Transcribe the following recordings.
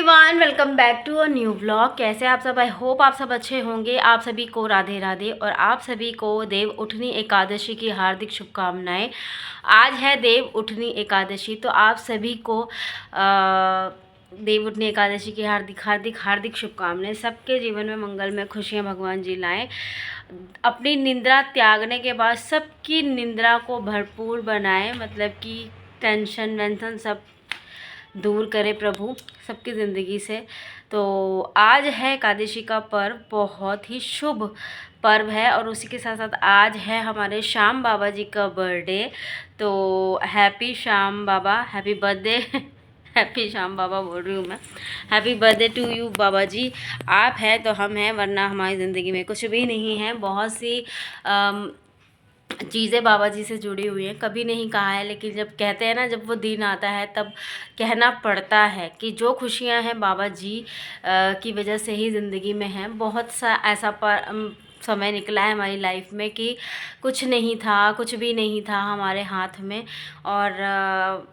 Everyone, welcome back to a new vlog. कैसे आप सब? आई होप आप सब अच्छे होंगे। आप सभी को राधे राधे और आप सभी को देव उठनी एकादशी की हार्दिक शुभकामनाएं। आज है देव उठनी एकादशी, तो आप सभी को देव उठनी एकादशी की हार्दिक हार्दिक हार्दिक शुभकामनाएं। सबके जीवन में मंगल में खुशियां भगवान जी लाएं। अपनी निंद्रा त्यागने के बाद सबकी निंद्रा को भरपूर बनाएं, मतलब कि टेंशन वेंशन सब दूर करे प्रभु सबकी ज़िंदगी से। तो आज है एकादशी का पर्व, बहुत ही शुभ पर्व है। और उसी के साथ साथ आज है हमारे श्याम बाबा जी का बर्थडे। तो हैप्पी श्याम बाबा, हैप्पी बर्थडे। हैप्पी श्याम बाबा बोल रही हूँ मैं, हैप्पी बर्थडे टू यू बाबा जी। आप हैं तो हम हैं, वरना हमारी ज़िंदगी में कुछ भी नहीं है। बहुत सी चीज़ें बाबा जी से जुड़ी हुई हैं, कभी नहीं कहा है, लेकिन जब कहते हैं ना, जब वो दिन आता है तब कहना पड़ता है कि जो खुशियां हैं बाबा जी की वजह से ही ज़िंदगी में हैं। बहुत सा ऐसा समय निकला है हमारी लाइफ में कि कुछ नहीं था, कुछ भी नहीं था हमारे हाथ में, और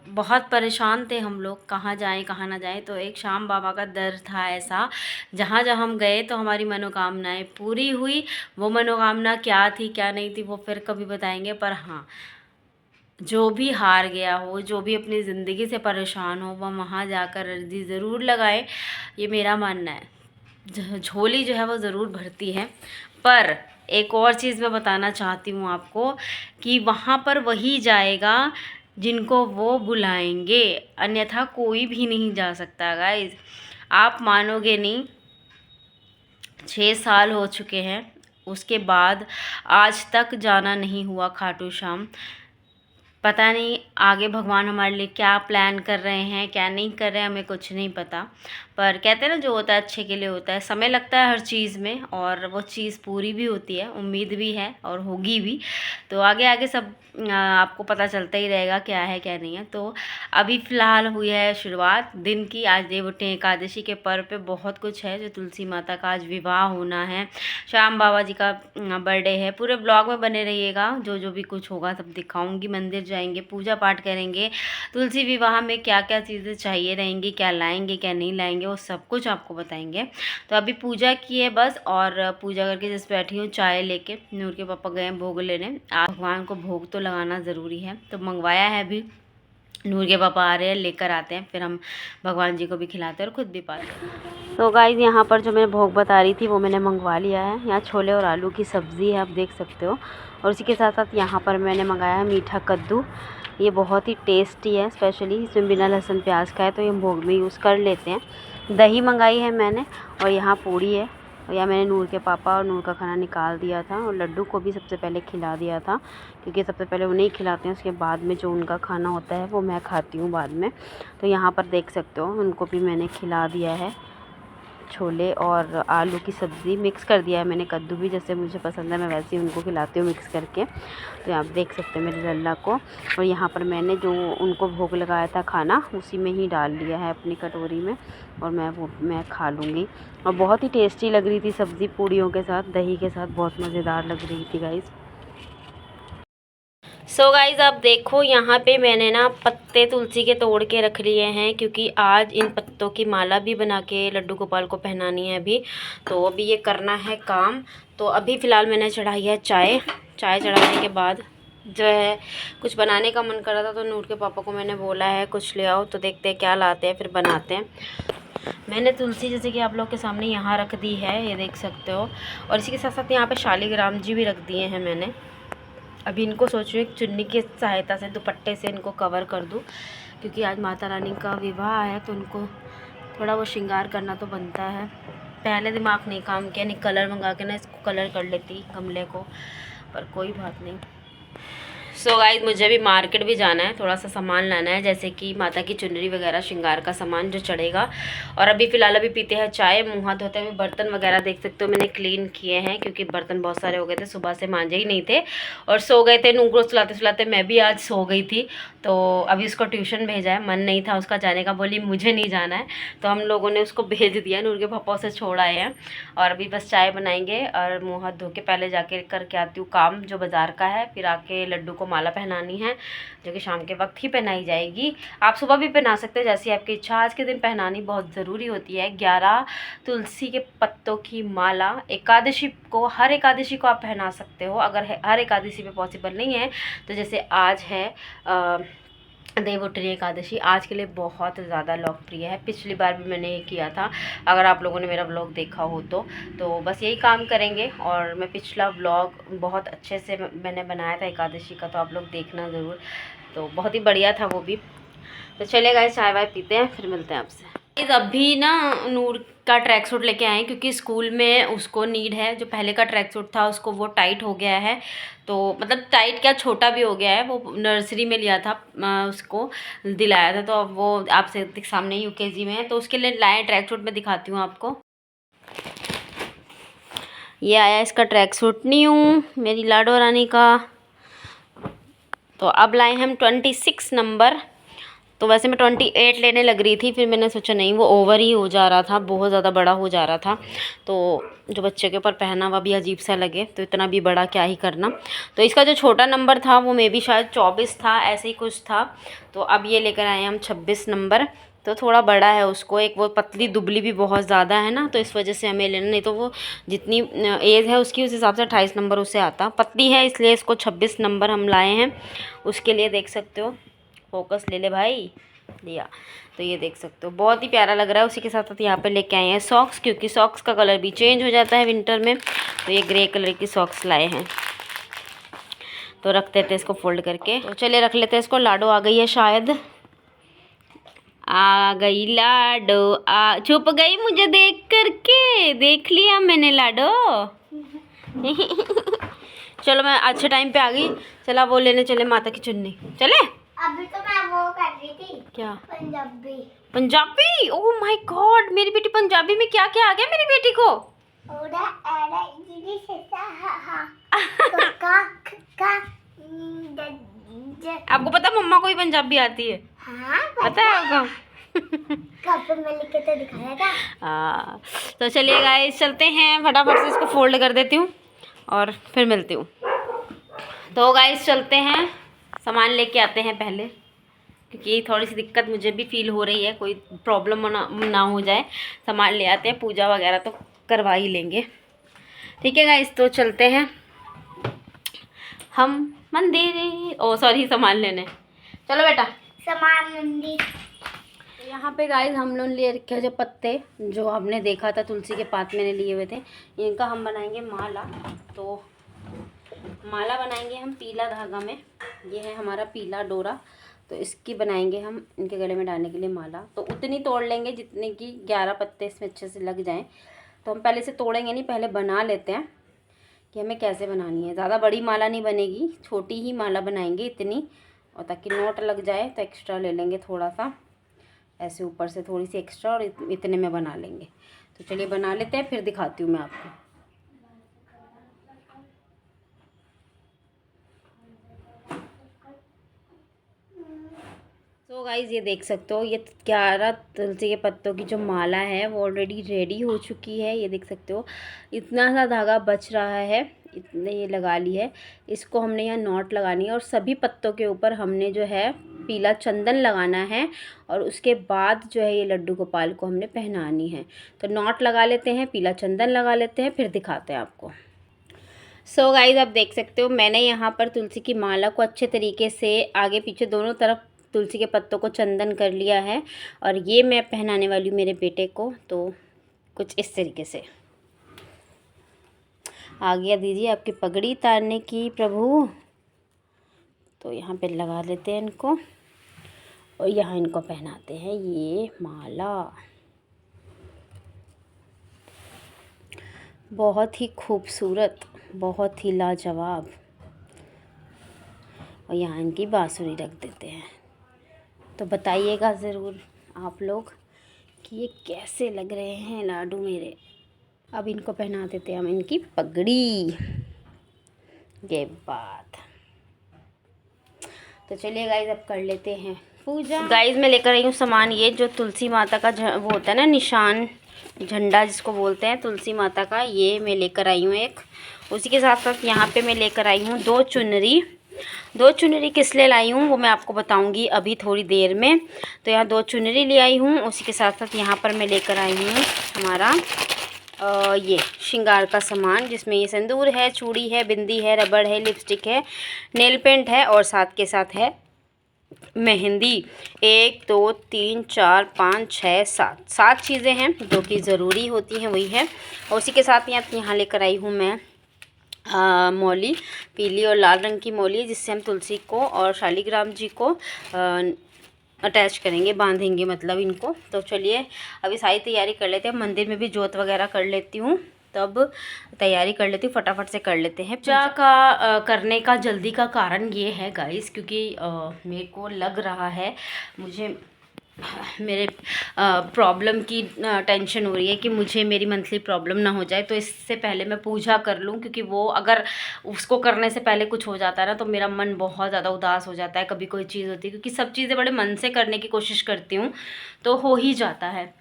बहुत परेशान थे हम लोग, कहाँ जाएं कहाँ ना जाएं। तो एक श्याम बाबा का दर था ऐसा, जहाँ जहाँ हम गए तो हमारी मनोकामनाएं पूरी हुई। वो मनोकामना क्या थी क्या नहीं थी वो फिर कभी बताएंगे। पर हाँ, जो भी हार गया हो, जो भी अपनी ज़िंदगी से परेशान हो, वह वहाँ जाकर अर्जी ज़रूर लगाए, ये मेरा मानना है। झोली जो है वो ज़रूर भरती है। पर एक और चीज़ मैं बताना चाहती हूँ आपको कि वहाँ पर वही जाएगा जिनको वो बुलाएंगे, अन्यथा कोई भी नहीं जा सकता। गाइस, आप मानोगे नहीं, 6 साल हो चुके हैं, उसके बाद आज तक जाना नहीं हुआ खाटू श्याम। पता नहीं आगे भगवान हमारे लिए क्या प्लान कर रहे हैं, क्या नहीं कर रहे हैं, हमें कुछ नहीं पता। पर कहते हैं ना, जो होता है अच्छे के लिए होता है। समय लगता है हर चीज़ में, और वो चीज़ पूरी भी होती है, उम्मीद भी है और होगी भी। तो आगे आगे सब आपको पता चलता ही रहेगा क्या है क्या नहीं है। तो अभी फ़िलहाल हुई है शुरुआत दिन की। आज देव उठनी एकादशी के पर्व पे बहुत कुछ है। जो तुलसी माता का आज विवाह होना है, श्याम बाबा जी का बर्थडे है। पूरे ब्लॉग में बने रहिएगा, जो जो भी कुछ होगा सब दिखाऊंगी। मंदिर जाएंगे, पूजा पाठ करेंगे, तुलसी विवाह में क्या क्या चीज़ें चाहिए रहेंगी, क्या लाएंगे क्या नहीं लाएंगे, वो सब कुछ आपको बताएंगे। तो अभी पूजा की है बस, और पूजा करके जैसे बैठी हूँ चाय लेके। नूर के पापा गए भोग लेने। आप भगवान को भोग तो लगाना ज़रूरी है, तो मंगवाया है अभी। नूर के पापा आ रहे हैं, लेकर आते हैं, फिर हम भगवान जी को भी खिलाते हैं और ख़ुद भी पाते हैं। तो गाइस, यहाँ पर जो मैं भोग बता रही थी वो मैंने मंगवा लिया है। यहाँ छोले और आलू की सब्ज़ी है, आप देख सकते हो। और उसी के साथ साथ यहाँ पर मैंने मंगाया है मीठा कद्दू। ये बहुत ही टेस्टी है, स्पेशली इसमें बिना लहसुन प्याज का है, तो ये भोग में यूज़ कर लेते हैं। दही मंगाई है मैंने, और यहाँ पूड़ी है। और यहाँ मैंने नूर के पापा और नूर का खाना निकाल दिया था, और लड्डू को भी सबसे पहले खिला दिया था, क्योंकि सबसे पहले उन्हें खिलाते हैं, उसके बाद में जो उनका खाना होता है वो मैं खाती हूँ बाद में। तो यहाँ पर देख सकते हो, उनको भी मैंने खिला दिया है। छोले और आलू की सब्ज़ी मिक्स कर दिया है मैंने। कद्दू भी जैसे मुझे पसंद है, मैं वैसे ही उनको खिलाती हूँ मिक्स करके। तो आप देख सकते हैं मेरे लल्ला को। और यहाँ पर मैंने जो उनको भोग लगाया था खाना, उसी में ही डाल लिया है अपनी कटोरी में, और मैं खा लूँगी। और बहुत ही टेस्टी लग रही थी सब्ज़ी, पूड़ियों के साथ, दही के साथ, बहुत मज़ेदार लग रही थी गाइस। सो गाइज़, आप देखो यहाँ पे मैंने ना पत्ते तुलसी के तोड़ के रख लिए हैं, क्योंकि आज इन पत्तों की माला भी बना के लड्डू गोपाल को पहनानी है अभी। तो अभी ये करना है काम। तो अभी फ़िलहाल मैंने चढ़ाई है चाय। चाय चढ़ाने के बाद जो है कुछ बनाने का मन कर रहा था, तो नूर के पापा को मैंने बोला है कुछ ले आओ, तो देखते हैं क्या लाते हैं, फिर बनाते हैं। मैंने तुलसी जैसे कि आप लोग के सामने यहाँ रख दी है, ये देख सकते हो। और इसी के साथ साथ यहाँ पर शालिग्राम जी भी रख दिए हैं मैंने। अभी इनको सोच रही हूँ एक चुन्नी की सहायता से, दुपट्टे से इनको कवर कर दूँ, क्योंकि आज माता रानी का विवाह है, तो उनको थोड़ा वो श्रृंगार करना तो बनता है। पहले दिमाग नहीं काम किया, नहीं कलर मंगा के ना इसको कलर कर लेती गमले को, पर कोई बात नहीं। सो गाइस, मुझे भी मार्केट भी जाना है, थोड़ा सा सामान लाना है, जैसे कि माता की चुनरी वगैरह, श्रृंगार का सामान जो चढ़ेगा। और अभी फ़िलहाल अभी पीते हैं चाय, मुँह हाथ धोते हैं। बर्तन वगैरह देख सकते हो मैंने क्लीन किए हैं, क्योंकि बर्तन बहुत सारे हो गए थे, सुबह से मांजे ही नहीं थे, और सो गए थे। नूर को सुलाते सुलाते मैं भी आज सो गई थी। तो अभी उसको ट्यूशन भेजा है, मन नहीं था उसका जाने का, बोली मुझे नहीं जाना है, तो हम लोगों ने उसको भेज दिया। नूर के पापा से छोड़ आए हैं, और अभी बस चाय बनाएंगे, और मुँह हाथ धो के पहले जाके करके आती हूँ काम जो बाज़ार का है, फिर आके लड्डू को इनको माला पहनानी है, जो कि शाम के वक्त ही पहनाई जाएगी। आप सुबह भी पहना सकते हैं, जैसी आपकी इच्छा। आज के दिन पहनानी बहुत ज़रूरी होती है। 11 तुलसी के पत्तों की माला एकादशी को, हर एकादशी को आप पहना सकते हो। अगर हर एकादशी पे पॉसिबल नहीं है तो जैसे आज है देवउठनी एकादशी, आज के लिए बहुत ज़्यादा लोकप्रिय है। पिछली बार भी मैंने ये किया था, अगर आप लोगों ने मेरा व्लॉग देखा हो तो बस यही काम करेंगे। और मैं पिछला व्लॉग बहुत अच्छे से मैंने बनाया था एकादशी का, तो आप लोग देखना ज़रूर, तो बहुत ही बढ़िया था वो भी। तो चलिए गाइस, चाय वाय पीते हैं, फिर मिलते हैं आपसे। अभी ना नूर का ट्रैक सूट लेके आए, क्योंकि स्कूल में उसको नीड है। जो पहले का ट्रैक सूट था उसको वो टाइट हो गया है, तो मतलब टाइट क्या, छोटा भी हो गया है। वो नर्सरी में लिया था, उसको दिलाया था, तो अब वो आपसे सामने यूकेजी में है, तो उसके लिए लाए ट्रैक सूट। मैं दिखाती हूँ आपको। ये आया इसका ट्रैक सूट न्यू, मेरी लाडो रानी का। तो अब लाए हम 26 नंबर। तो वैसे मैं 28 लेने लग रही थी, फिर मैंने सोचा नहीं, वो ओवर ही हो जा रहा था, बहुत ज़्यादा बड़ा हो जा रहा था। तो जो बच्चे के ऊपर पहना हुआ भी अजीब सा लगे, तो इतना भी बड़ा क्या ही करना। तो इसका जो छोटा नंबर था वो मे बी शायद 24 था, ऐसे ही कुछ था। तो अब ये लेकर आए हम 26 नंबर। तो थोड़ा बड़ा है उसको, एक वो पतली दुबली भी बहुत ज़्यादा है ना, तो इस वजह से हमें लेना। नहीं तो वो जितनी एज है उसकी, उस हिसाब से 28 नंबर उसे आता। पतली है इसलिए इसको 26 नंबर हम लाए हैं। उसके लिए देख सकते हो, फोकस ले ले भाई, लिया। तो ये देख सकते हो, बहुत ही प्यारा लग रहा है। उसी के साथ साथ यहाँ पे लेके आए हैं सॉक्स, क्योंकि सॉक्स का कलर भी चेंज हो जाता है विंटर में। तो ये ग्रे कलर की सॉक्स लाए हैं, तो रख देते हैं इसको फोल्ड करके। तो चलिए रख लेते हैं इसको। लाडो आ गई है शायद, आ गई लाडो, आ छुप गई मुझे देख करके, देख लिया मैंने लाडो। चलो मैं अच्छे टाइम पे आ गई। चला वो लेने चले माता की चुन्नी, चले। अभी तो मैं वो कर रही थी, क्या? Punjabi. Punjabi? Oh my God, मेरी बेटी पंजाबी में क्या क्या आ गया मेरी बेटी को। आपको पता मम्मा को भी पंजाबी आती है? हाँ, पता है आपको? कब मैं लिख के तो दिखाया था। हाँ, तो चलिए गाइस चलते हैं, फटाफट से इसको फोल्ड कर देती हूँ और फिर मिलती हूँ। तो गाइस चलते हैं, सामान लेके आते हैं पहले, क्योंकि थोड़ी सी दिक्कत मुझे भी फील हो रही है, कोई प्रॉब्लम ना हो जाए। सामान ले आते हैं, पूजा वगैरह तो करवा ही लेंगे। ठीक है गाइस, तो चलते हैं हम मंदिर, ओ सॉरी सामान लेने। चलो बेटा, सामान मंदिर। यहाँ पे गाइस हम लोग ले रखे जो पत्ते, जो हमने देखा था तुलसी के पात मैंने लिए हुए थे, इनका हम बनाएंगे माला। तो माला बनाएंगे हम पीला धागा में, ये है हमारा पीला डोरा, तो इसकी बनाएंगे हम इनके गले में डालने के लिए माला। तो उतनी तोड़ लेंगे जितने की 11 पत्ते इसमें अच्छे से लग जाएं। तो हम पहले से तोड़ेंगे नहीं, पहले बना लेते हैं कि हमें कैसे बनानी है। ज़्यादा बड़ी माला नहीं बनेगी, छोटी ही माला बनाएंगे इतनी, और ताकि नोट लग जाए तो एक्स्ट्रा ले लेंगे थोड़ा सा, ऐसे ऊपर से थोड़ी सी एक्स्ट्रा, और इतने में बना लेंगे। तो चलिए बना लेते हैं, फिर दिखाती हूँ मैं आपको। तो गाइज़ ये देख सकते हो, ये 11 तुलसी के पत्तों की जो माला है वो ऑलरेडी रेडी हो चुकी है। ये देख सकते हो, इतना सा धागा बच रहा है, इतने ये लगा ली है। इसको हमने यहाँ नॉट लगानी है, और सभी पत्तों के ऊपर हमने जो है पीला चंदन लगाना है, और उसके बाद जो है ये लड्डू गोपाल को हमने पहनानी है। तो नॉट लगा लेते हैं, पीला चंदन लगा लेते हैं, फिर दिखाते हैं आपको। सो गाइज़ आप देख सकते हो, मैंने यहाँ पर तुलसी की माला को अच्छे तरीके से आगे पीछे दोनों तरफ तुलसी के पत्तों को चंदन कर लिया है, और ये मैं पहनाने वाली हूँ मेरे बेटे को। तो कुछ इस तरीके से आ गया दीजिए आपकी पगड़ी उतारने की प्रभु। तो यहाँ पे लगा लेते हैं इनको, और यहाँ इनको पहनाते हैं ये माला। बहुत ही खूबसूरत, बहुत ही लाजवाब। और यहाँ इनकी बांसुरी रख देते हैं। तो बताइएगा ज़रूर आप लोग कि ये कैसे लग रहे हैं लाडू मेरे। अब इनको पहना देते हैं हम इनकी पगड़ी। ये बात। तो चलिए गाइज अब कर लेते हैं पूजा। गाइज मैं लेकर आई हूँ सामान, ये जो तुलसी माता का वो होता है ना निशान, झंडा जिसको बोलते हैं तुलसी माता का, ये मैं लेकर आई हूँ एक। उसी के साथ साथ यहाँ पे मैं लेकर आई हूँ 2 चुनरी, दो चुनरी किस लिए लाई हूँ वो मैं आपको बताऊँगी अभी थोड़ी देर में। तो यहाँ 2 चुनरी ले आई हूँ, उसी के साथ साथ यहाँ पर मैं लेकर आई हूँ हमारा ये श्रृंगार का सामान, जिसमें ये सिंदूर है, चूड़ी है, बिंदी है, रबड़ है, लिपस्टिक है, नेल पेंट है और साथ के साथ है मेहंदी। 1 2 3 4 5 6 7 चीज़ें हैं जो कि ज़रूरी होती हैं, वही है। और उसी के साथ यहाँ लेकर आई हूँ मैं मौली, पीली और लाल रंग की मौली, जिससे हम तुलसी को और शालिग्राम जी को अटैच करेंगे, बांधेंगे मतलब इनको। तो चलिए अभी सारी तैयारी कर लेते हैं। मंदिर में भी जोत वगैरह कर लेती हूँ, तब तैयारी कर लेती हूँ, फटाफट से कर लेते हैं। पूजा का करने का जल्दी का कारण ये है गाइस, क्योंकि मेरे को लग रहा है, मुझे मेरे प्रॉब्लम की टेंशन हो रही है कि मुझे मेरी मंथली प्रॉब्लम ना हो जाए। तो इससे पहले मैं पूजा कर लूँ, क्योंकि वो अगर उसको करने से पहले कुछ हो जाता है ना तो मेरा मन बहुत ज़्यादा उदास हो जाता है। कभी कोई चीज़ होती है, क्योंकि सब चीज़ें बड़े मन से करने की कोशिश करती हूँ तो हो ही जाता है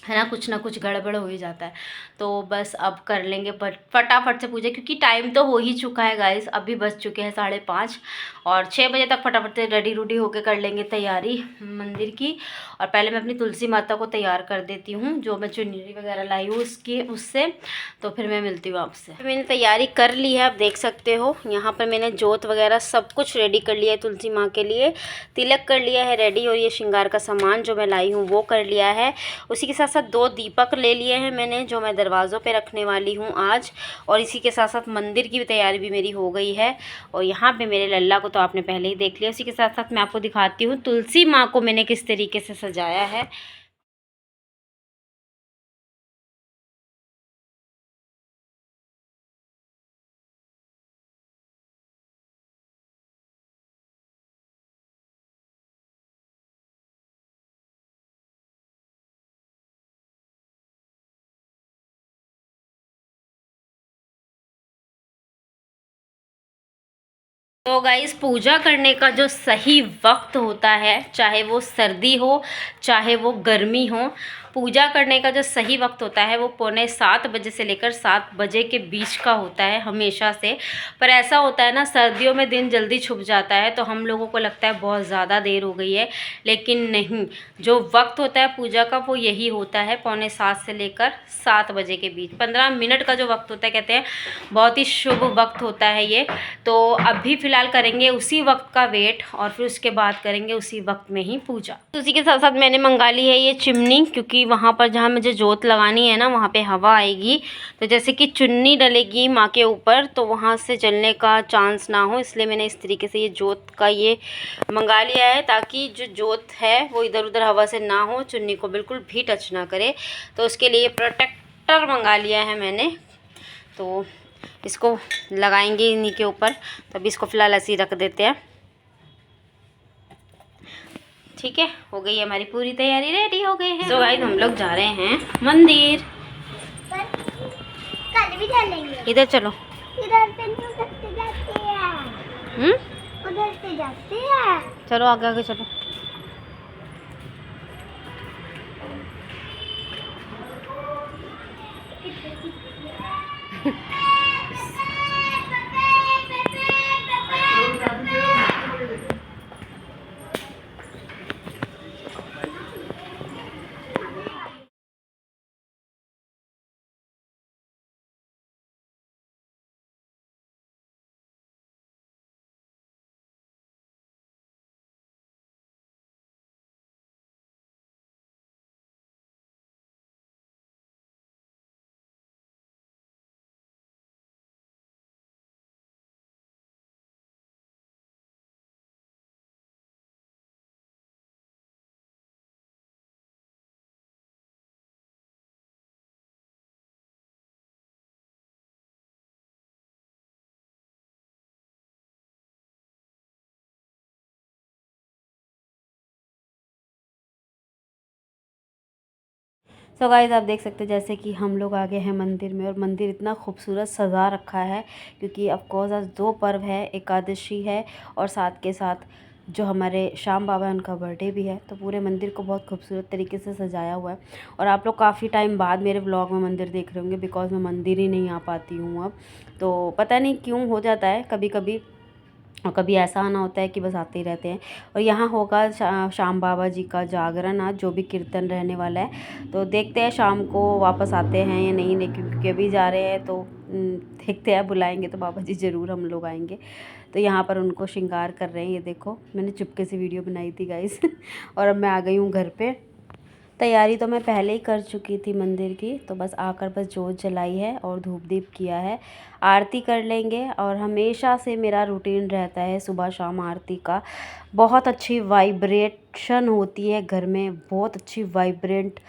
ना, कुछ ना कुछ गड़बड़ हो ही जाता है। तो बस अब कर लेंगे फटाफट से पूजा, क्योंकि टाइम तो हो ही चुका है गाइस, अभी बज चुके हैं 5:30 और 6 बजे तक फटाफट से रेडी रूडी होके कर लेंगे तैयारी मंदिर की। और पहले मैं अपनी तुलसी माता को तैयार कर देती हूँ, जो मैं चुनरी वगैरह लाई हूँ उससे। तो फिर मैं मिलती हूँ आपसे। मैंने तैयारी कर ली है, आप देख सकते हो। यहाँ पर मैंने जोत वगैरह सब कुछ रेडी कर लिया है तुलसी माँ के लिए, तिलक कर लिया है रेडी, और ये श्रृंगार का सामान जो मैं लाई हूँ वो कर लिया है। उसी के साथ साथ 2 दीपक ले लिए हैं मैंने, जो मैं दरवाज़ों पे रखने वाली हूँ आज। और इसी के साथ साथ मंदिर की भी तैयारी भी मेरी हो गई है। और यहाँ पे मेरे लल्ला को तो आपने पहले ही देख लिया। उसी के साथ साथ मैं आपको दिखाती हूँ तुलसी माँ को मैंने किस तरीके से सजाया है। तो गाइस, पूजा करने का जो सही वक्त होता है, चाहे वो सर्दी हो चाहे वो गर्मी हो, पूजा करने का जो सही वक्त होता है वो 6:45 बजे से लेकर 7 बजे के बीच का होता है हमेशा से। पर ऐसा होता है ना, सर्दियों में दिन जल्दी छुप जाता है तो हम लोगों को लगता है बहुत ज़्यादा देर हो गई है, लेकिन नहीं, जो वक्त होता है पूजा का वो यही होता है, 6:45 से लेकर 7 बजे के बीच। 15 मिनट का जो वक्त होता है, कहते हैं बहुत ही शुभ वक्त होता है ये। तो अभी फ़िलहाल करेंगे उसी वक्त का वेट, और फिर उसके बाद करेंगे उसी वक्त में ही पूजा। तो उसी के साथ साथ मैंने मंगा ली है ये चिमनी, क्योंकि वहाँ पर जहाँ मुझे जोत लगानी है ना, वहाँ पे हवा आएगी, तो जैसे कि चुन्नी डलेगी माँ के ऊपर तो वहाँ से जलने का चांस ना हो, इसलिए मैंने इस तरीके से ये जोत का ये मंगा लिया है, ताकि जो जोत है वो इधर उधर हवा से ना हो, चुन्नी को बिल्कुल भी टच ना करे। तो उसके लिए प्रोटेक्टर मंगा लिया है मैंने। तो इसको लगाएंगे इन्हीं के ऊपर, तो अभी इसको फ़िलहाल ऐसे ही रख देते हैं। ठीक है, हो गई हमारी पूरी तैयारी, रेडी हो गए हैं। तो गाइस, हम लोग जा रहे हैं मंदिर। कल भी चलेंगे। इधर चलो। इधर से उधर से जाते हैं। उधर से जाते हैं। चलो आगे आगे चलो। सो गाइस, आप देख सकते हैं जैसे कि हम लोग आ गए हैं मंदिर में, और मंदिर इतना खूबसूरत सजा रखा है, क्योंकि ऑफकोर्स आज 2 पर्व है, एकादशी है और साथ के साथ जो हमारे श्याम बाबा है उनका बर्थडे भी है। तो पूरे मंदिर को बहुत खूबसूरत तरीके से सजाया हुआ है। और आप लोग काफ़ी टाइम बाद मेरे व्लॉग में मंदिर देख रहे होंगे, बिकॉज मैं मंदिर ही नहीं आ पाती हूँ अब। तो पता नहीं क्यों हो जाता है कभी कभी, और कभी ऐसा आना होता है कि बस आते ही रहते हैं। और यहाँ होगा श्याम बाबा जी का जागरण आज, जो भी कीर्तन रहने वाला है। तो देखते हैं शाम को वापस आते हैं या नहीं, लेकिन क्योंकि अभी जा रहे हैं तो देखते हैं, बुलाएंगे तो बाबा जी ज़रूर हम लोग आएंगे। तो यहाँ पर उनको श्रृंगार कर रहे हैं। ये देखो, मैंने चुपके से वीडियो बनाई थी गाइस और अब मैं आ गई हूँ घर पे। तैयारी तो मैं पहले ही कर चुकी थी मंदिर की, तो बस आकर बस जोत जलाई है और धूप दीप किया है। आरती कर लेंगे। और हमेशा से मेरा रूटीन रहता है सुबह शाम आरती का। बहुत अच्छी वाइब्रेशन होती है घर में, बहुत अच्छी वाइब्रेंट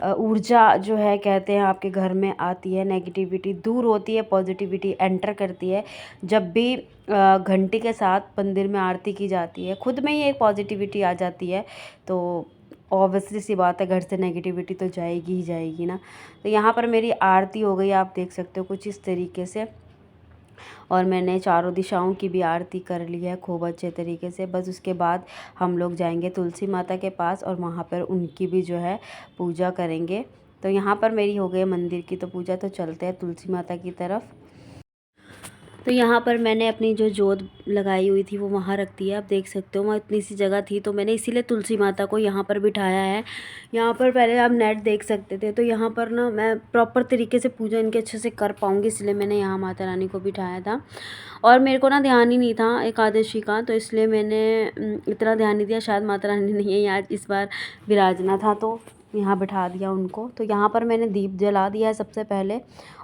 ऊर्जा जो है कहते हैं आपके घर में आती है। नेगेटिविटी दूर होती है, पॉजिटिविटी एंटर करती है। जब भी घंटी के साथ मंदिर में आरती की जाती है, खुद में ही एक पॉजिटिविटी आ जाती है। तो ऑब्वियसली सी बात है, घर से नेगेटिविटी तो जाएगी ही जाएगी ना। तो यहाँ पर मेरी आरती हो गई, आप देख सकते हो कुछ इस तरीके से। और मैंने चारों दिशाओं की भी आरती कर ली है खूब अच्छे तरीके से। बस उसके बाद हम लोग जाएंगे तुलसी माता के पास और वहाँ पर उनकी भी जो है पूजा करेंगे। तो यहाँ पर मेरी हो गई मंदिर की तो पूजा। तो चलते हैं तुलसी माता की तरफ। तो यहाँ पर मैंने अपनी जो जोत लगाई हुई थी वो वहाँ रख दी है। आप देख सकते हो वहाँ इतनी सी जगह थी, तो मैंने इसीलिए तुलसी माता को यहाँ पर बिठाया है। यहाँ पर पहले आप नेट देख सकते थे, तो यहाँ पर ना मैं प्रॉपर तरीके से पूजा इनके अच्छे से कर पाऊँगी, इसलिए मैंने यहाँ माता रानी को बिठाया था। और मेरे को ना ध्यान ही नहीं था एकादशी का, तो इसलिए मैंने इतना ध्यान नहीं दिया। शायद माता रानी नहीं है यहाँ इस बार विराजना था, तो यहाँ बिठा दिया उनको। तो यहाँ पर मैंने दीप जला दिया है सबसे पहले।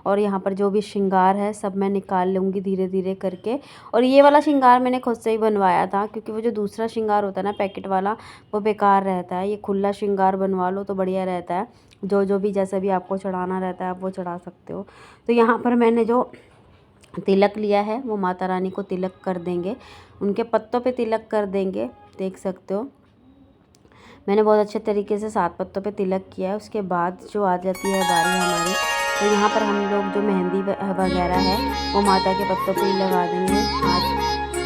और यहाँ पर जो भी श्रृंगार है सब मैं निकाल लूँगी धीरे धीरे करके। और ये वाला श्रृंगार मैंने खुद से ही बनवाया था, क्योंकि वो जो दूसरा श्रृंगार होता है ना पैकेट वाला, वो बेकार रहता है। ये खुला श्रृंगार बनवा लो तो बढ़िया रहता है। जो भी जैसा भी आपको चढ़ाना रहता है आप वो चढ़ा सकते हो। तो यहाँ पर मैंने जो तिलक लिया है वो माता रानी को तिलक कर देंगे, उनके पत्तों पे तिलक कर देंगे। देख सकते हो मैंने बहुत अच्छे तरीके से 7 पत्तों पे तिलक किया है। उसके बाद जो आ जाती है बारी हमारी, तो यहाँ पर हम लोग जो मेहंदी वगैरह है वो माता के पत्तों पे ही लगा देंगे। हाथ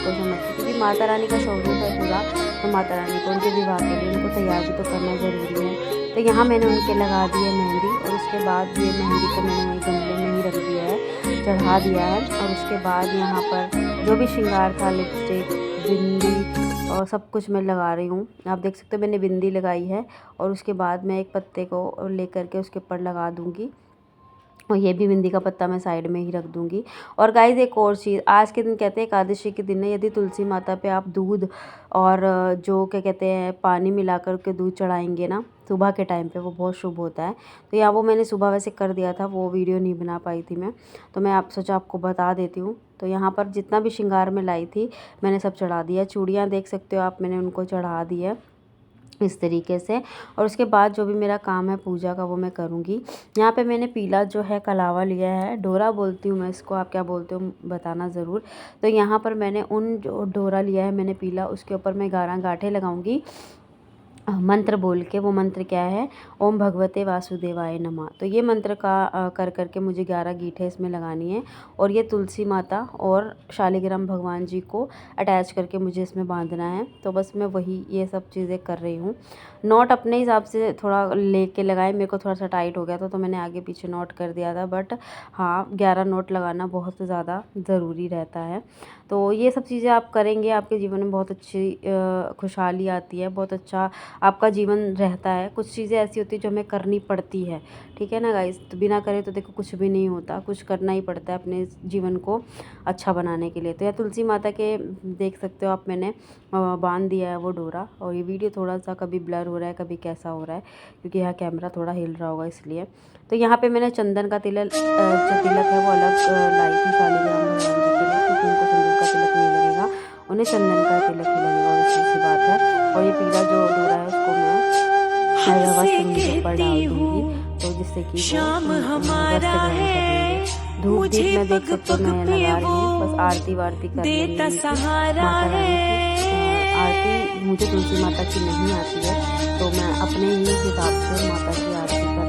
को समझ के, क्योंकि माता रानी का स्वरूप है पूरा, तो माता रानी को उनके विवाह के लिए उनको तैयार भी तो करना ज़रूरी है। तो यहाँ मैंने उनके लगा दी है मेहंदी। और उसके बाद ये मेहंदी को मैंने वही गमले में ही रख दिया है, चढ़ा दिया है। और उसके बाद यहाँ पर जो भी श्रृंगार था, लिपस्टिक, बिंदी और सब कुछ मैं लगा रही हूँ। आप देख सकते हो मैंने बिंदी लगाई है। और उसके बाद मैं एक पत्ते को लेकर के उसके ऊपर लगा दूँगी, और ये भी बिंदी का पत्ता मैं साइड में ही रख दूँगी। और गाइस एक और चीज़, आज के दिन कहते हैं एकादशी के दिन है, यदि तुलसी माता पे आप दूध और जो क्या कहते हैं पानी मिलाकर के दूध चढ़ाएंगे ना सुबह के टाइम पे, वो बहुत शुभ होता है। तो यहाँ वो मैंने सुबह वैसे कर दिया था, वो वीडियो नहीं बना पाई थी मैं, तो मैं सोचा आपको बता देती हूँ। तो यहाँ पर जितना भी श्रृंगार में लाई थी मैंने सब चढ़ा दिया। चूड़ियाँ देख सकते हो आप, मैंने उनको चढ़ा दी है इस तरीके से। और उसके बाद जो भी मेरा काम है पूजा का वो मैं करूँगी। यहाँ पे मैंने पीला जो है कलावा लिया है, डोरा बोलती हूँ मैं इसको, आप क्या बोलते हो बताना ज़रूर। तो यहाँ पर मैंने उन जो डोरा लिया है मैंने पीला, उसके ऊपर मैं 11 गांठें लगाऊंगी मंत्र बोल के। वो मंत्र क्या है, ओम भगवते वासुदेवाय नमः। तो ये मंत्र का कर करके मुझे 11 गीठें इसमें लगानी है। और ये तुलसी माता और शालिग्राम भगवान जी को अटैच करके मुझे इसमें बांधना है। तो बस मैं वही ये सब चीज़ें कर रही हूँ। नॉट अपने हिसाब से थोड़ा लेके लगाए, मेरे को थोड़ा सा टाइट हो गया था तो मैंने आगे पीछे नॉट कर दिया था। बट हाँ 11 नॉट लगाना बहुत ज़्यादा ज़रूरी रहता है। तो ये सब चीज़ें आप करेंगे, आपके जीवन में बहुत अच्छी खुशहाली आती है, बहुत अच्छा आपका जीवन रहता है। कुछ चीज़ें ऐसी होती है जो हमें करनी पड़ती है, ठीक है ना गाइस। तो बिना करे तो देखो कुछ भी नहीं होता, कुछ करना ही पड़ता है अपने जीवन को अच्छा बनाने के लिए। तो यह तुलसी माता के देख सकते हो आप, मैंने बांध दिया है वो डोरा। और ये वीडियो थोड़ा सा कभी ब्लर हो रहा है, कभी कैसा हो रहा है, क्योंकि यहाँ कैमरा थोड़ा हिल रहा होगा इसलिए। तो यहाँ पे मैंने चंदन का तिलक जो तिलक है वो अलग लाई थी शालिग्राम भगवान जी के लिए, क्योंकि उनको सिंदूर का तिलक नहीं लगेगा, उन्हें चंदन का तिलक ही लगेगा, वैसी सी बात है। और ये पीला जो डोरा है उसको मैं वस्त्र उनके ऊपर डाल दूँगी, तो जिससे कि वो वस्त्र ग्रहण कर लेंगे। धूप दीप मैं देख सकते हो मैं लगा रही हूँ, बस आरती वारती कर लेंगे माता रानी की। आरती मुझे तुलसी माता की नहीं आती है, तो मैं अपने ही हिसाब से माता की आरती कर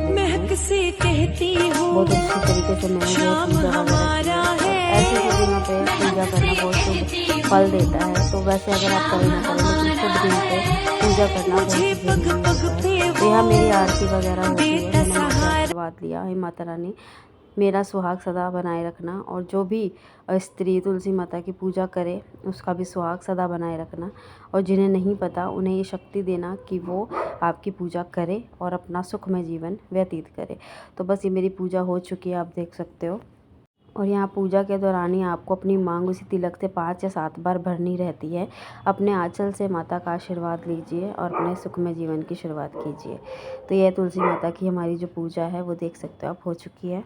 लेती हूँ। बहुत अच्छी तरीके से मैंने जो पूजा वगैरह की है। ऐसे दिनों पे पूजा करना बहुत शुभ फल देता है। तो वैसे अगर आप करें ना करें, लेकिन शुभ दिन पे पूजा करना बहुत ज़रूरी होता है। तो यहाँ मेरी आरती वगैरह होती है, मैंने आशीर्वाद लिया, हे माता रानी मेरा सुहाग सदा बनाए रखना, और जो भी स्त्री तुलसी माता की पूजा करे उसका भी सुहाग सदा बनाए रखना, और जिन्हें नहीं पता उन्हें ये शक्ति देना कि वो आपकी पूजा करे और अपना सुखमय जीवन व्यतीत करे। तो बस ये मेरी पूजा हो चुकी है, आप देख सकते हो। और यहाँ पूजा के दौरान ही आपको अपनी मांग उसी तिलक से 5 या 7 बार भरनी रहती है। अपने आंचल से माता का आशीर्वाद लीजिए और अपने सुखमय जीवन की शुरुआत कीजिए। तो यह तुलसी माता की हमारी जो पूजा है वो देख सकते हो आप, हो चुकी है।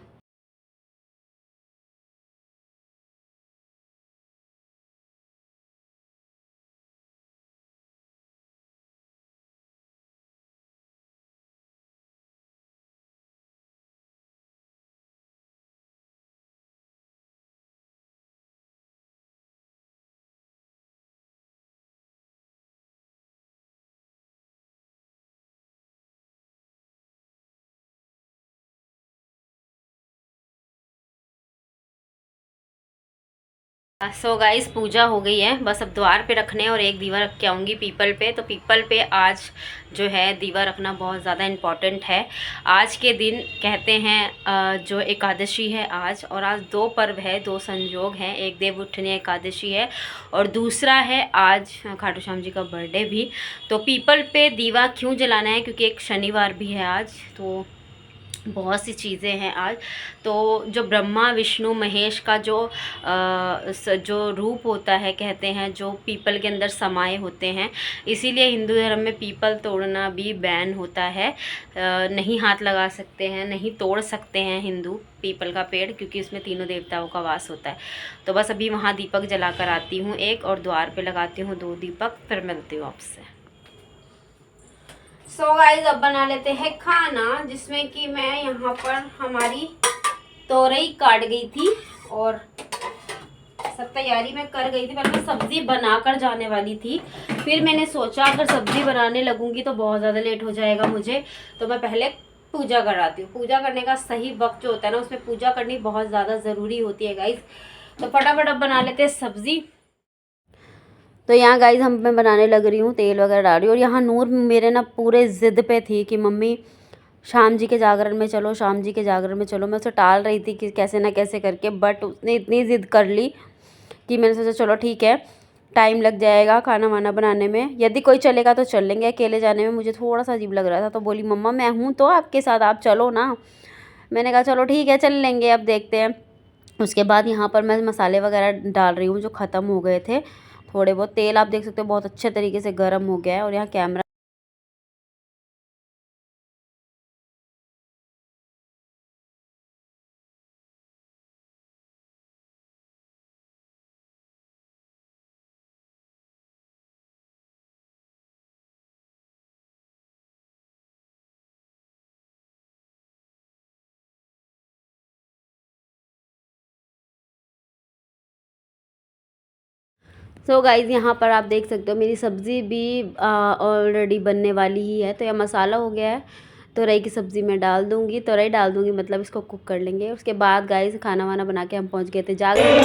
सो गाइस पूजा हो गई है, बस अब द्वार पे रखने और एक दीवा रख के आऊँगी पीपल पे। तो पीपल पे आज जो है दीवा रखना बहुत ज़्यादा इम्पॉर्टेंट है। आज के दिन कहते हैं जो एकादशी है आज, और आज 2 पर्व है, 2 संयोग हैं। एक देव उठनी एकादशी है और दूसरा है आज खाटू श्याम जी का बर्थडे भी। तो पीपल पे दीवा क्यों जलाना है, क्योंकि एक शनिवार भी है आज, तो बहुत सी चीज़ें हैं आज। तो जो ब्रह्मा विष्णु महेश का जो रूप होता है, कहते हैं जो पीपल के अंदर समाये होते हैं, इसीलिए हिंदू धर्म में पीपल तोड़ना भी बैन होता है। नहीं हाथ लगा सकते हैं, नहीं तोड़ सकते हैं हिंदू पीपल का पेड़, क्योंकि उसमें तीनों देवताओं का वास होता है। तो बस अभी वहाँ दीपक जला कर आती हूँ एक, और द्वार पे लगाती हूँ 2 दीपक, फिर मिलती हूँ आपसे। सो गाइस अब बना लेते हैं खाना, जिसमें कि मैं यहाँ पर हमारी तोरई काट गई थी और सब तैयारी मैं कर गई थी। पहले मैं सब्ज़ी बना कर जाने वाली थी, फिर मैंने सोचा अगर सब्ज़ी बनाने लगूंगी तो बहुत ज़्यादा लेट हो जाएगा मुझे, तो मैं पहले पूजा कराती हूँ। पूजा करने का सही वक्त जो होता है ना, उसमें पूजा करनी बहुत ज़्यादा ज़रूरी होती है गाइस। तो फटाफट अब बना लेते हैं सब्ज़ी। तो यहाँ गाइस मैं बनाने लग रही हूँ, तेल वगैरह डाल रही हूँ। और यहाँ नूर मेरे ना पूरे ज़िद पे थी कि मम्मी शाम जी के जागरण में चलो, शाम जी के जागरण में चलो। मैं उसे टाल रही थी कि कैसे ना कैसे करके, बट उसने इतनी ज़िद कर ली कि मैंने सोचा चलो ठीक है, टाइम लग जाएगा खाना वाना बनाने में, यदि कोई चलेगा तो चल लेंगे, अकेले जाने में मुझे थोड़ा सा अजीब लग रहा था। तो बोली मम्मा मैं हूँ तो आपके साथ, आप चलो ना। मैंने कहा चलो ठीक है चल लेंगे, अब देखते हैं। उसके बाद यहाँ पर मैं मसाले वगैरह डाल रही हूँ जो ख़त्म हो गए थे थोड़े बहुत। तेल आप देख सकते हो बहुत अच्छे तरीके से गर्म हो गया है। और यहाँ कैमरा सो गाइज़ यहाँ पर आप देख सकते हो मेरी सब्ज़ी भी ऑलरेडी बनने वाली ही है। तो यह मसाला हो गया है, तोरई की सब्ज़ी में डाल दूँगी, तोरई डाल दूँगी, मतलब इसको कुक कर लेंगे। उसके बाद गाइज़ खाना वाना बना के हम पहुँच गए थे जागरण।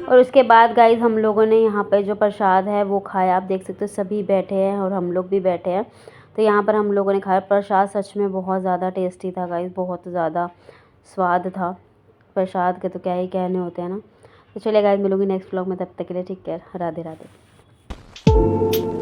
और उसके बाद गाइज़ हम लोगों ने यहाँ पर जो प्रसाद है वो खाया। आप देख सकते हो सभी बैठे हैं और हम लोग भी बैठे हैं। तो यहाँ पर हम लोगों ने खाया प्रसाद, सच में बहुत ज़्यादा टेस्टी था गाइज़, बहुत ज़्यादा स्वाद था। प्रसाद के तो क्या ही कहने होते हैं ना। तो चलिए गाइज़ मिलूंगी नेक्स्ट व्लॉग में, तब तक के लिए ठीक है, राधे राधे।